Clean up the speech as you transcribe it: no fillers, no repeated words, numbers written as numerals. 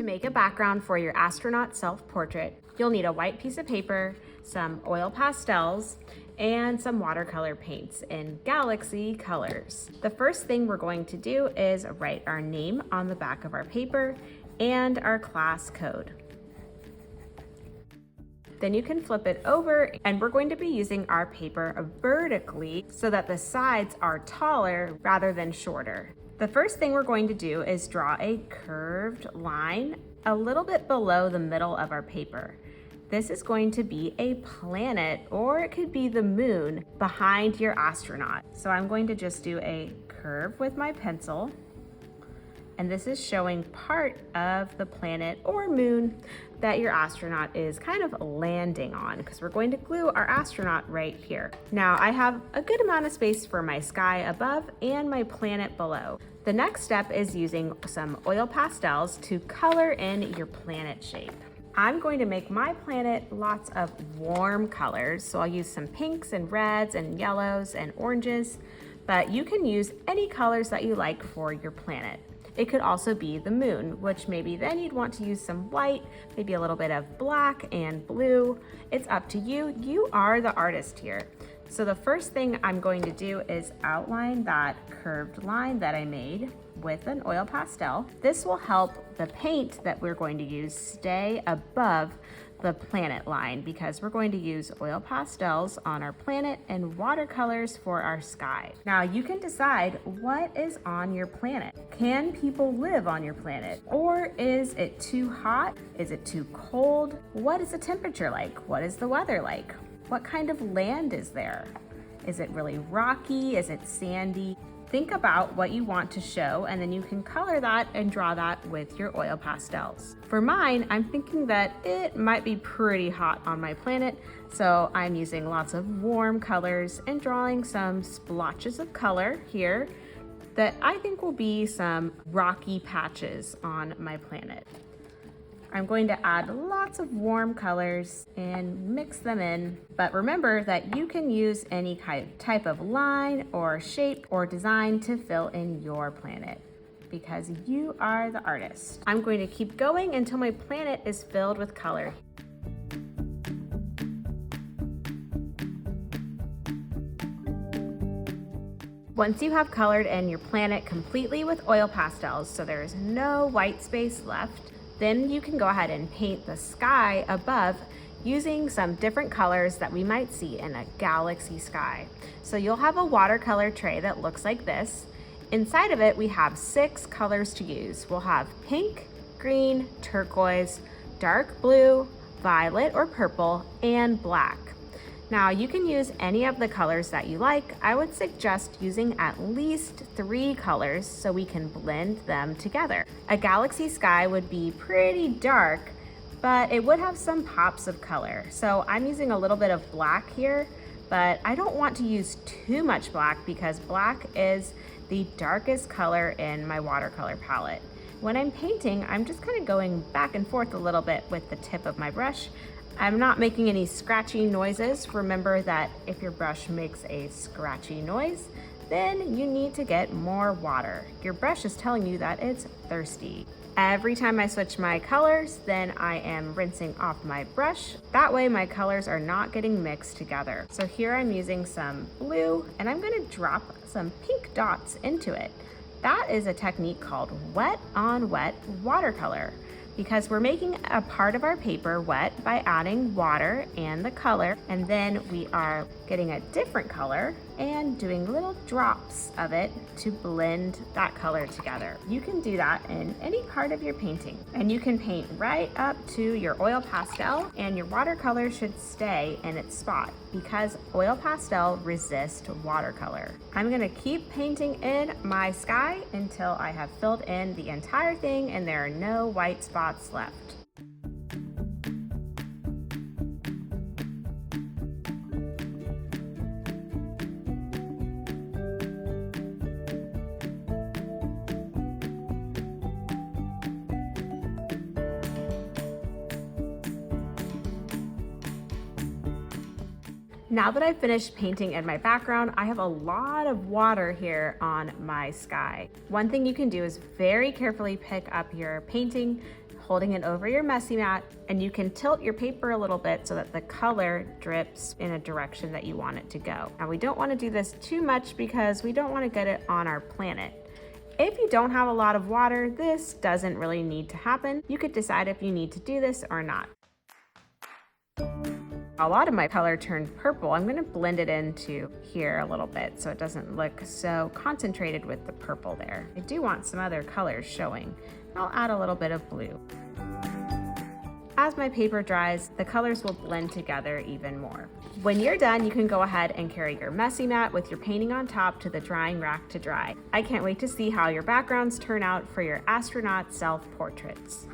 make a background for your astronaut self-portrait, you'll need a white piece of paper, some oil pastels, and some watercolor paints in galaxy colors. The first thing we're going to do is write our name on the back of our paper and our class code. Then you can flip it over, and we're going to be using our paper vertically so that the sides are taller rather than shorter. The first thing we're going to do is draw a curved line a little bit below the middle of our paper. This is going to be a planet, or it could be the moon behind your astronaut. So I'm going to just do a curve with my pencil. And this is showing part of the planet or moon that your astronaut is kind of landing on, because we're going to glue our astronaut right here. Now I have a good amount of space for my sky above and my planet below. The next step is using some oil pastels to color in your planet shape. I'm going to make my planet lots of warm colors, so I'll use some pinks and reds and yellows and oranges, but you can use any colors that you like for your planet. It could also be the moon, which maybe then you'd want to use some white, maybe a little bit of black and blue. It's up to you. You are the artist here. So the first thing I'm going to do is outline that curved line that I made with an oil pastel. This will help the paint that we're going to use stay above the planet line, because we're going to use oil pastels on our planet and watercolors for our sky. Now you can decide what is on your planet. Can people live on your planet? Or is it too hot? Is it too cold? What is the temperature like? What is the weather like? What kind of land is there? Is it really rocky? Is it sandy? Think about what you want to show, and then you can color that and draw that with your oil pastels. For mine, I'm thinking that it might be pretty hot on my planet, so I'm using lots of warm colors and drawing some splotches of color here that I think will be some rocky patches on my planet. I'm going to add lots of warm colors and mix them in, but remember that you can use any type of line or shape or design to fill in your planet, because you are the artist. I'm going to keep going until my planet is filled with color. Once you have colored in your planet completely with oil pastels, so there is no white space left, then you can go ahead and paint the sky above using some different colors that we might see in a galaxy sky. So you'll have a watercolor tray that looks like this. Inside of it, we have 6 colors to use. We'll have pink, green, turquoise, dark blue, violet or purple, and black. Now you can use any of the colors that you like. I would suggest using at least 3 colors so we can blend them together. A galaxy sky would be pretty dark, but it would have some pops of color. So I'm using a little bit of black here, but I don't want to use too much black because black is the darkest color in my watercolor palette. When I'm painting, I'm just kind of going back and forth a little bit with the tip of my brush. I'm not making any scratchy noises. Remember that if your brush makes a scratchy noise, then you need to get more water. Your brush is telling you that it's thirsty. Every time I switch my colors, then I am rinsing off my brush. That way my colors are not getting mixed together. So here I'm using some blue, and I'm gonna drop some pink dots into it. That is a technique called wet on wet watercolor, because we're making a part of our paper wet by adding water and the color, and then we are getting a different color and doing little drops of it to blend that color together. You can do that in any part of your painting, and you can paint right up to your oil pastel, and your watercolor should stay in its spot because oil pastel resists watercolor. I'm gonna keep painting in my sky until I have filled in the entire thing and there are no white spots left. Now that I've finished painting in my background, I have a lot of water here on my sky. One thing you can do is very carefully pick up your painting, holding it over your messy mat, and you can tilt your paper a little bit so that the color drips in a direction that you want it to go. Now we don't want to do this too much because we don't want to get it on our planet. If you don't have a lot of water, this doesn't really need to happen. You could decide if you need to do this or not. A lot of my color turned purple. I'm going to blend it into here a little bit so it doesn't look so concentrated with the purple there. I do want some other colors showing. I'll add a little bit of blue. As my paper dries, the colors will blend together even more. When you're done, you can go ahead and carry your messy mat with your painting on top to the drying rack to dry. I can't wait to see how your backgrounds turn out for your astronaut self-portraits.